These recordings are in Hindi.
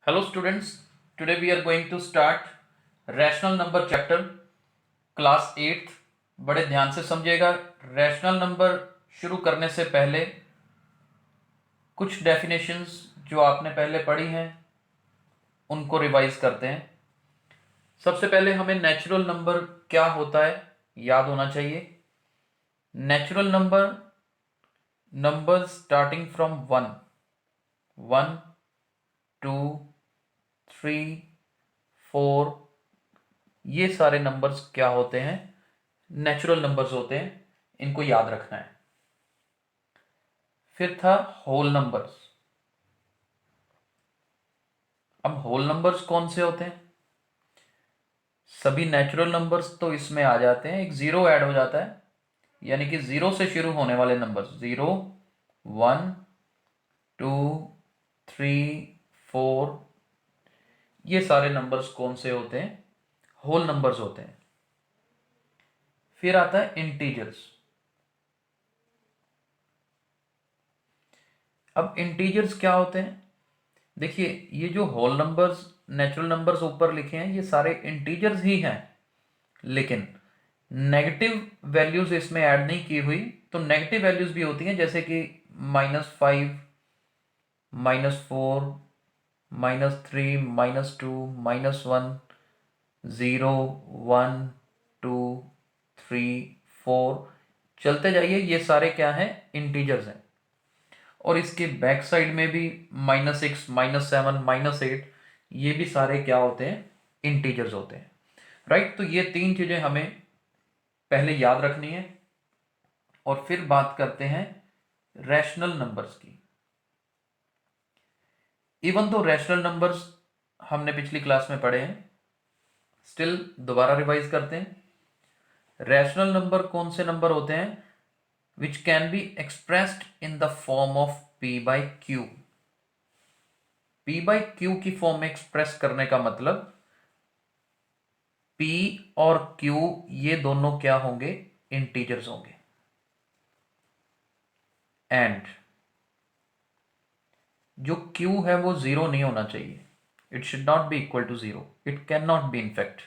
Hello students, today we are going to start rational number chapter class 8th। बड़े ध्यान से समझिएगा। रैशनल नंबर शुरू करने से पहले कुछ डेफिनेशंस जो आपने पहले पढ़ी हैं उनको रिवाइज करते हैं। सबसे पहले हमें नेचुरल नंबर क्या होता है याद होना चाहिए। नेचुरल नंबर स्टार्टिंग फ्रॉम 1, 2, 3, 4, ये सारे नंबर्स क्या होते हैं? नेचुरल नंबर्स होते हैं, इनको याद रखना है। फिर था होल नंबर्स। अब होल नंबर्स कौन से होते हैं? सभी नेचुरल नंबर्स तो इसमें आ जाते हैं, एक जीरो ऐड हो जाता है, यानी कि जीरो से शुरू होने वाले नंबर्स 0, 1, 2, 3, 4, ये सारे नंबर्स कौन से होते हैं? होल नंबर्स होते हैं। फिर आता है इंटीजर्स। अब इंटीजर्स क्या होते हैं? देखिए, ये जो होल नंबर्स नेचुरल नंबर्स ऊपर लिखे हैं ये सारे इंटीजर्स ही हैं, लेकिन नेगेटिव वैल्यूज इसमें ऐड नहीं की हुई। तो नेगेटिव वैल्यूज भी होती हैं, जैसे कि -5, -4, -3, -2, -1, 0, 1, 2, 3, 4, चलते जाइए। ये सारे क्या हैं? इंटीजर्स हैं। और इसके बैक साइड में भी -6, -7, -8, ये भी सारे क्या होते हैं? इंटीजर्स होते हैं। राइट, तो ये तीन चीजें हमें पहले याद रखनी है। और फिर बात करते हैं रैशनल नंबर्स की। इवन तो रैशनल नंबर्स हमने पिछली क्लास में पढ़े हैं, स्टिल दोबारा रिवाइज करते हैं। रैशनल नंबर कौन से नंबर होते हैं? Which can be expressed in the form of p/q। p/q की फॉर्म में एक्सप्रेस करने का मतलब p और q ये दोनों क्या होंगे? इंटीजर्स होंगे। एंड जो q है वो जीरो नहीं होना चाहिए। It should not be equal to zero, it can not be in fact.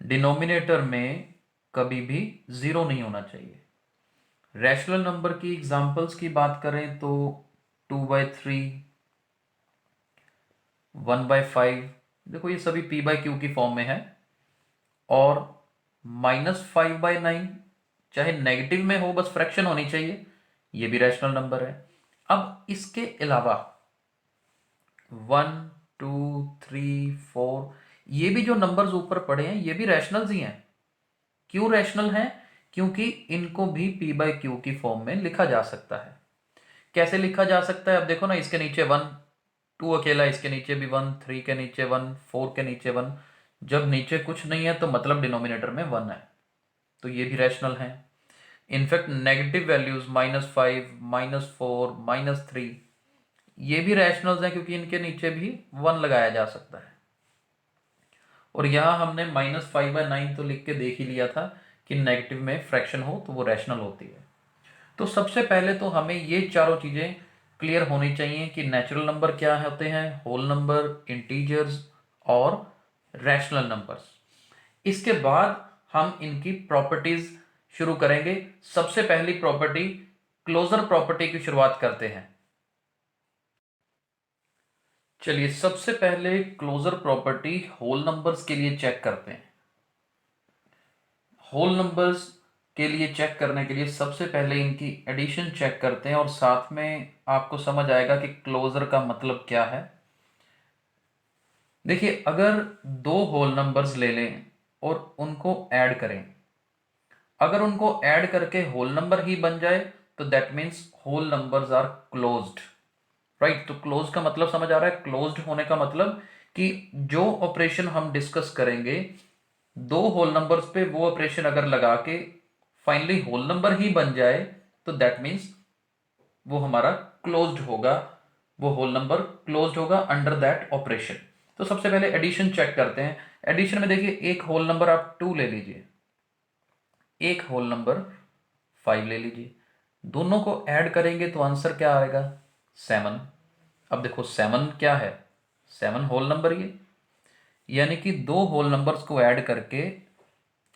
Denominator में कभी भी जीरो नहीं होना चाहिए। रैशनल नंबर की एग्जांपल्स की बात करें तो 2/3, 1/5, देखो ये सभी p/q की फॉर्म में है। और -5/9, चाहे नेगेटिव में हो, बस फ्रैक्शन होनी चाहिए, ये भी रैशनल नंबर है। अब इसके अलावा 1, 2, 3, 4, ये भी जो नंबर्स ऊपर पड़े हैं ये भी रैशनल्स ही हैं। क्यों रैशनल हैं? क्योंकि इनको भी p/q की फॉर्म में लिखा जा सकता है। कैसे लिखा जा सकता है? अब देखो ना, इसके नीचे 1, 2 अकेला, इसके नीचे भी 1, 3 के नीचे 1, 4 के नीचे 1। जब नीचे कुछ नहीं है तो मतलब डिनोमिनेटर में 1 है, तो ये भी रैशनल है। इनफैक्ट नेगेटिव वैल्यूज -5, -4, -3, ये भी रैशनल्स हैं, क्योंकि इनके नीचे भी 1 लगाया जा सकता है। और यहां हमने -5/9 तो लिख के देख ही लिया था कि नेगेटिव में फ्रैक्शन हो तो वो रैशनल होती है। तो सबसे पहले तो हमें ये चारों चीजें क्लियर होनी चाहिए कि नेचुरल नंबर क्या होते हैं, होल नंबर, इंटीजर्स और रैशनल नंबर्स। इसके बाद हम इनकी प्रॉपर्टीज शुरू करेंगे। सबसे पहली प्रॉपर्टी, क्लोजर प्रॉपर्टी की शुरुआत करते हैं। चलिए, सबसे पहले क्लोजर प्रॉपर्टी होल नंबर्स के लिए चेक करते हैं। होल नंबर्स के लिए चेक करने के लिए सबसे पहले इनकी एडिशन चेक करते हैं, और साथ में आपको समझ आएगा कि क्लोजर का मतलब क्या है। देखिए, अगर दो होल नंबर्स ले लें और उनको ऐड करें, अगर उनको ऐड करके होल नंबर ही बन जाए तो that means whole numbers are closed. Right, तो क्लोज का मतलब समझ आ रहा है? क्लोज्ड होने का मतलब कि जो ऑपरेशन हम डिस्कस करेंगे दो होल नंबर्स पे, वो ऑपरेशन अगर लगा के फाइनली होल नंबर ही बन जाए तो दैट मीन्स वो हमारा क्लोज्ड होगा, वो होल नंबर क्लोज्ड होगा अंडर दैट ऑपरेशन। तो सबसे पहले एडिशन चेक करते हैं। एडिशन में देखिए, एक होल नंबर आप 2 ले लीजिए, एक होल नंबर 5 ले लीजिए, दोनों को ऐड करेंगे तो आंसर क्या आएगा? 7। अब देखो 7 क्या है? 7 होल नंबर ये, यानी कि 2 होल नंबर्स को ऐड करके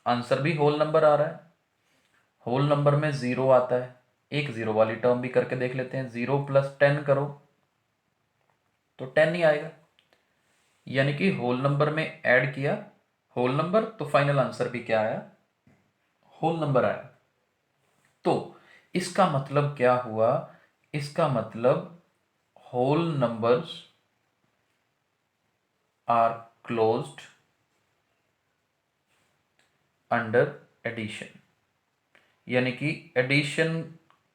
आंसर भी होल नंबर आ रहा है। होल नंबर में 0 आता है, एक 0 वाली टर्म भी करके देख लेते हैं। 0 + 10 करो तो 10 नहीं आएगा, यानी कि होल नंबर में ऐड किया होल नंबर, तो फाइनल आंसर भी क्या आया, होल नंबर आया। तो इसका मतलब क्या हुआ, इसका मतलब whole numbers are closed under addition, यानी कि एडिशन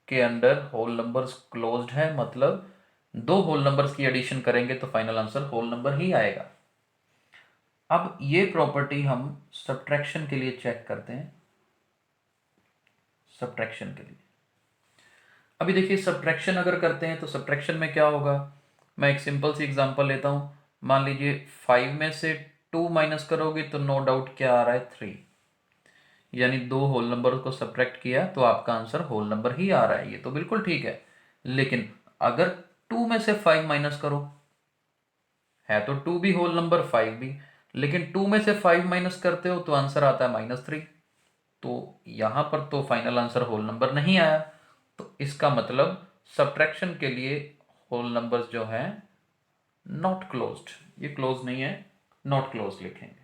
के अंडर होल नंबर्स क्लोज्ड है, मतलब 2 होल नंबर्स की एडिशन करेंगे तो फाइनल आंसर होल नंबर ही आएगा। अब ये प्रॉपर्टी हम सब्ट्रैक्शन के लिए चेक करते हैं। सब्ट्रैक्शन के लिए अभी देखिए, सब्ट्रैक्शन अगर करते हैं तो सब्ट्रैक्शन में क्या होगा, मैं एक सिंपल सी एग्जांपल लेता हूं। मान लीजिए 5 में से 2 माइनस करोगे तो नो डाउट क्या आ रहा है, 3, यानी 2 होल नंबर को सब्ट्रैक्ट किया तो आपका आंसर होल नंबर ही आ रहा है, ये तो बिल्कुल ठीक है। लेकिन अगर 2 में से 5 माइनस करो, है तो 2 भी होल नंबर, 5 भी, लेकिन 2 में से 5 माइनस करते हो तो आंसर आता है -3, तो यहां पर तो फाइनल आंसर होल नंबर नहीं आया। तो इसका मतलब सब्ट्रैक्शन के लिए होल नंबर्स जो हैं नॉट क्लोज्ड, ये क्लोज नहीं है, नॉट क्लोज लिखेंगे,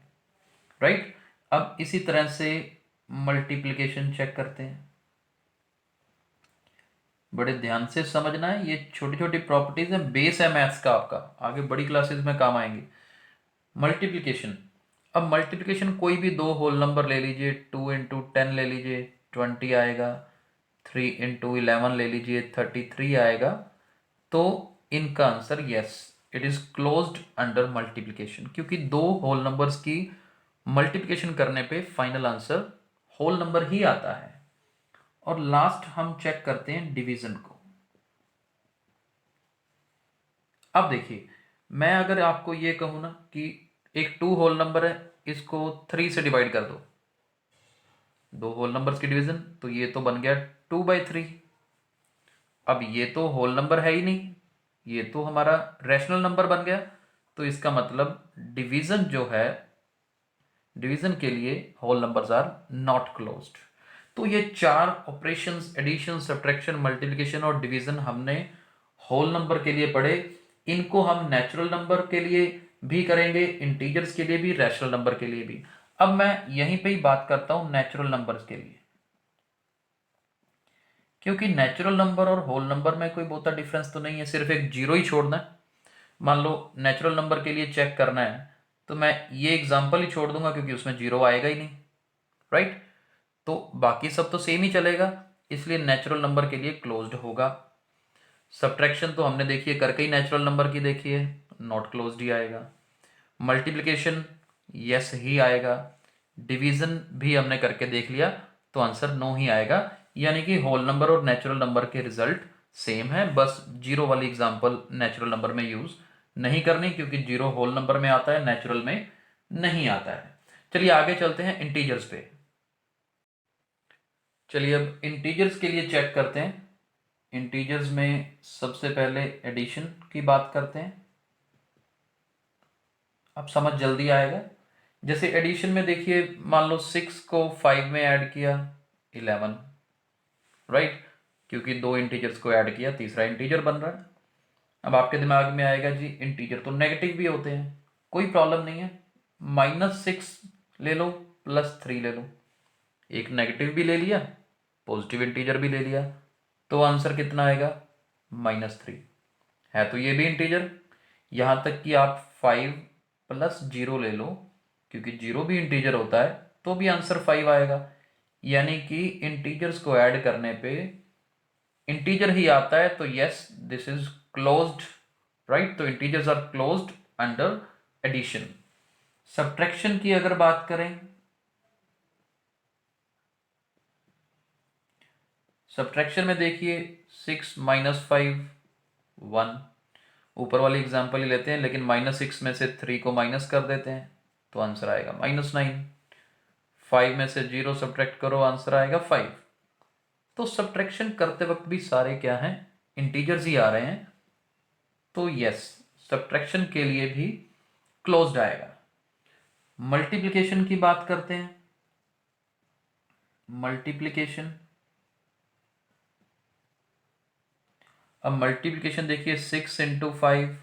राइट। अब इसी तरह से मल्टीप्लिकेशन चेक करते हैं। बड़े ध्यान से समझना है, ये छोटी छोटी प्रॉपर्टीज हैं, बेस है मैथ्स का आपका, आगे बड़ी क्लासेस में काम आएंगे। मल्टीप्लिकेशन, अब मल्टीप्लिकेशन कोई भी 2 होल नंबर ले लीजिए, 2 × 10 ले लीजिए 20 आएगा, 3 × 11 ले लीजिए 33 आएगा। तो इनका answer yes, it is closed under multiplication, क्योंकि 2 होल नंबर्स की मल्टीप्लिकेशन करने पे फाइनल आंसर होल नंबर ही आता है। और लास्ट हम चेक करते हैं डिवीजन को। अब देखिए, मैं अगर आपको ये कहूं ना कि एक 2 होल नंबर है, इसको 3 से डिवाइड कर दो, 2 होल नंबर्स की डिवीजन, तो ये तो बन गया 2/3। अब ये तो होल नंबर है ही नहीं, ये तो हमारा रैशनल नंबर बन गया, तो इसका मतलब डिवीजन जो है, डिवीजन के लिए whole numbers are not closed. तो ये 4 ऑपरेशंस, एडिशन, सब्ट्रैक्शन, मल्टीप्लिकेशन और डिवीजन हमने होल नंबर के लिए पढ़े। इनको हम नेचुरल नंबर के लिए भी करेंगे, इंटीजर्स के लिए भी, रैशनल नंबर के लिए भी। अब मैं यहीं पे ही बात करता हूं नेचुरल नंबर्स के लिए, क्योंकि नेचुरल नंबर और होल नंबर में कोई बहुत डिफरेंस तो नहीं है, सिर्फ एक जीरो ही छोड़ना है। मान लो नेचुरल नंबर के लिए चेक करना है तो मैं ये एग्जांपल ही छोड़ दूंगा, क्योंकि उसमें जीरो आएगा ही नहीं, राइट। तो बाकी सब तो सेम ही चलेगा, इसलिए नेचुरल नंबर के लिए क्लोज्ड होगा। सब्ट्रैक्शन तो हमने देखिए करके ही नेचुरल नंबर की देखी है, नॉट क्लोज्ड ही आएगा। मल्टीप्लिकेशन यस ही आएगा। डिवीजन भी हमने करके देख लिया, तो आंसर नो ही आएगा, यानी कि होल नंबर और नेचुरल नंबर के रिजल्ट सेम है, बस जीरो वाली एग्जांपल नेचुरल नंबर में यूज नहीं करनी, क्योंकि जीरो होल नंबर में आता है, नेचुरल में नहीं आता है। चलिए आगे चलते हैं इंटीजर्स पे। चलिए अब इंटीजर्स के लिए चेक करते हैं। इंटीजर्स में सबसे पहले एडिशन की बात करते हैं, अब समझ जल्दी आएगा। जैसे एडिशन में देखिए, मान लो 6 को 5 में ऐड किया 11, राइट, क्योंकि 2 इंटीजर्स को ऐड किया, तीसरा इंटीजर बन रहा है। अब आपके दिमाग में आएगा जी इंटीजर तो नेगेटिव भी होते हैं, कोई प्रॉब्लम नहीं है, -6 ले लो, +3 ले लो, एक नेगेटिव भी ले लिया, पॉजिटिव इंटीजर भी ले लिया, तो आंसर कितना आएगा, -3। है तो ये भी इंटीजर, यहां तक कि आप 5 + 0 ले लो, क्योंकि 0 भी इंटीजर होता है, तो भी आंसर 5 आएगा, यानी कि इंटीजर्स को ऐड करने पे इंटीजर ही आता है, तो yes this is closed, right. तो integers are closed under addition. Subtraction की अगर बात करें, सब्ट्रैक्शन में देखिए 6 - 5 1, ऊपर वाली एग्जांपल ही लेते हैं, लेकिन -6 में से 3 को माइनस कर देते हैं, तो आंसर आएगा -9। 5 में से 0 सब्ट्रैक्ट करो, आंसर आएगा 5। तो सब्ट्रैक्शन करते वक्त भी सारे क्या हैं, इंटीजर्स ही आ रहे हैं, तो यस सब्ट्रैक्शन के लिए भी क्लोज्ड आएगा। मल्टीप्लिकेशन की बात करते हैं। मल्टीप्लिकेशन, अब मल्टीप्लिकेशन देखिए 6 into 5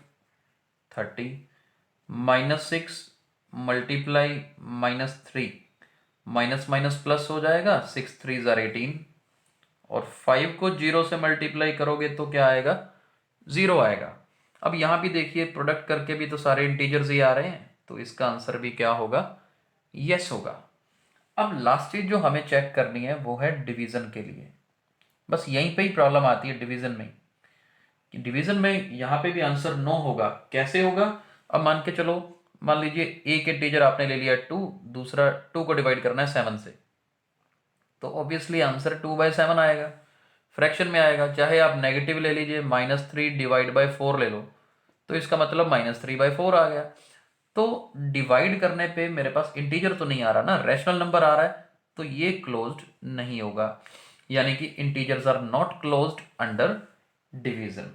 30, -6 multiply -3, minus minus plus हो जाएगा, 6 3 जार 18, और 5 को 0 से मल्टीप्लाई करोगे तो क्या आएगा, 0 आएगा। अब यहां भी देखिए प्रोडक्ट करके भी तो सारे इंटीजर्स ही आ रहे हैं, तो इसका आंसर भी क्या होगा, यस होगा। अब लास्ट चीज जो हमें चेक करनी है वो है डिवीजन के लिए। बस यहीं पे ही प्रॉब्लम आती है डिवीजन में, कि डिवीजन में यहां पे भी आंसर नो होगा। कैसे होगा, अब मान के चलो, मान लीजिए एक इंटीजर आपने ले लिया 2, दूसरा 2 को डिवाइड करना है 7 से, तो ऑब्वियसली आंसर 2/7 आएगा, फ्रैक्शन में आएगा। चाहे आप नेगेटिव ले लीजिए, -3 डिवाइड बाय 4 ले लो, तो इसका मतलब -3/4 आ गया। तो डिवाइड करने पे मेरे पास इंटीजर तो नहीं आ रहा ना, रैशनल नंबर आ रहा है, तो ये क्लोज्ड नहीं होगा, यानी कि integers are not closed under division,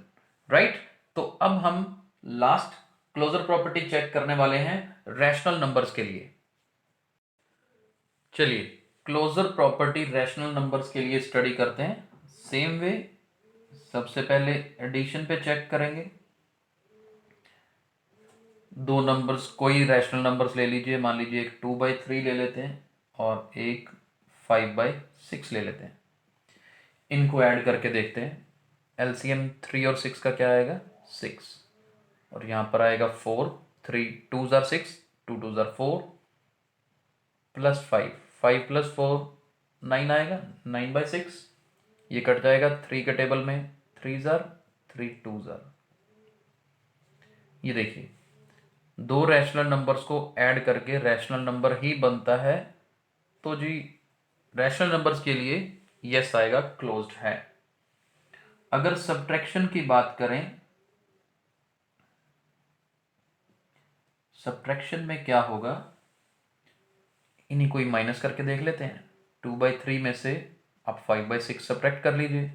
right. तो अब हम लास्ट क्लोजर प्रॉपर्टी चेक करने वाले हैं रैशनल नंबर्स के लिए। चलिए क्लोजर प्रॉपर्टी रैशनल नंबर्स के लिए स्टडी करते हैं। सेम वे, सबसे पहले एडिशन पे चेक करेंगे। दो नंबर्स, कोई रैशनल नंबर्स ले लीजिए, मान लीजिए एक 2/3 ले लेते हैं और एक 5/6 ले लेते हैं। इनको ऐड करके देखते हैं, एलसीएम 3 और 6 का क्या आएगा, 6, और यहाँ पर आएगा 4, 3 2 जार 6, 2 2 जार 4, प्लस 5, 5 प्लस 4 9 आएगा, 9/6, ये कट जाएगा 3 के टेबल में, 3 जार 3 2 जार। ये देखिए दो रैशनल नंबर्स को ऐड करके रैशनल नंबर ही बनता है, तो जी रैशनल नंबर्स के लिए यस आएगा, क्लोज्ड है। अगर सब्ट्रैक्शन की बात करें, सब्ट्रैक्शन में क्या होगा, इन्हीं को ही माइनस करके देख लेते हैं। 2/3 में से आप 5/6 सब्ट्रैक्ट कर लीजिए,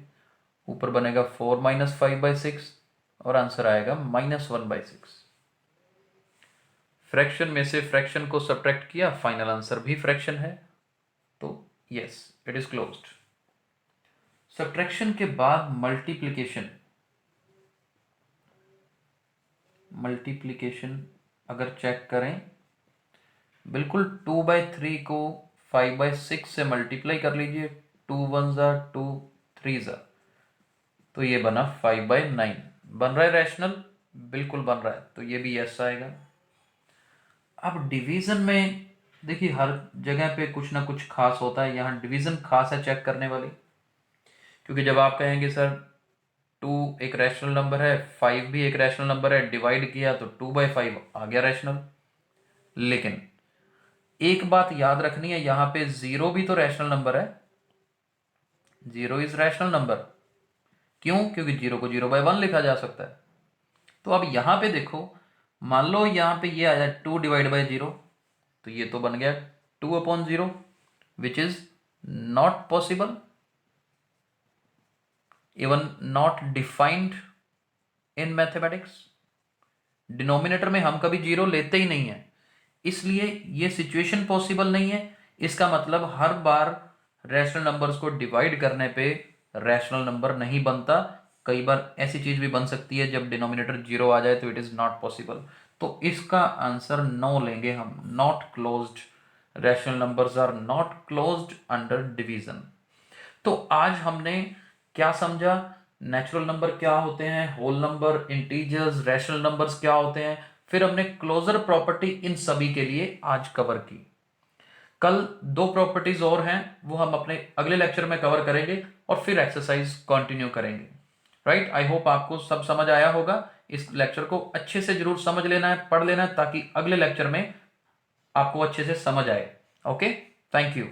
ऊपर बनेगा 4 - 5/6 और आंसर आएगा -1/6। फ्रैक्शन में से फ्रैक्शन को सब्ट्रैक्ट किया, फाइनल आंसर भी फ्रैक्शन है, तो yes it is closed. Subtraction के बाद मल्टीप्लिकेशन, मल्टीप्लिकेशन अगर चेक करें, बिल्कुल 2/3 को 5/6 से मल्टीप्लाई कर लीजिए, 2 1 जार 2 3 जार, तो ये बना 5/9। बन रहा है रैशनल, बिल्कुल बन रहा है, तो ये भी यस आएगा। अब डिवीजन में देखिए हर जगह पे कुछ ना कुछ खास होता है, यहाँ डिवीजन खास है चेक करने वाली, क्योंकि जब आप कहेंगे सर 2 एक रैशनल नंबर है, 5 भी एक रैशनल नंबर है, डिवाइड किया तो 2/5 आ गया रैशनल। लेकिन एक बात याद रखनी है, यहां पे 0 भी तो रैशनल नंबर है, 0 इज रैशनल नंबर। क्यों, क्योंकि 0 को 0/1 लिखा जा सकता है। तो अब यहां पे देखो, मान लो यहां पे ये आ जाए 2 डिवाइड बाई 0, तो ये तो बन गया 2/0, which is not possible, even not defined in mathematics. Denominator में हम कभी 0 लेते ही नहीं है, इसलिए ये सिचुएशन पॉसिबल नहीं है। इसका मतलब हर बार रैशनल नंबर्स को डिवाइड करने पे रैशनल नंबर नहीं बनता। कई बार ऐसी चीज भी बन सकती है जब डिनोमिनेटर 0 आ जाए, तो इट इज नॉट पॉसिबल। तो इसका आंसर नो लेंगे हम, not closed. Rational numbers are not closed under division. तो आज हमने क्या समझा, नेचुरल नंबर क्या होते हैं, whole number, integers, rational numbers क्या होते हैं, फिर हमने क्लोजर प्रॉपर्टी इन सभी के लिए आज कवर की। कल 2 प्रॉपर्टीज और हैं, वो हम अपने अगले लेक्चर में कवर करेंगे और फिर एक्सरसाइज कंटिन्यू करेंगे। राइट, आई होप आपको सब समझ आया होगा। इस लेक्चर को अच्छे से जरूर समझ लेना है, पढ़ लेना है, ताकि अगले लेक्चर में आपको अच्छे से समझ आए। Okay, thank you.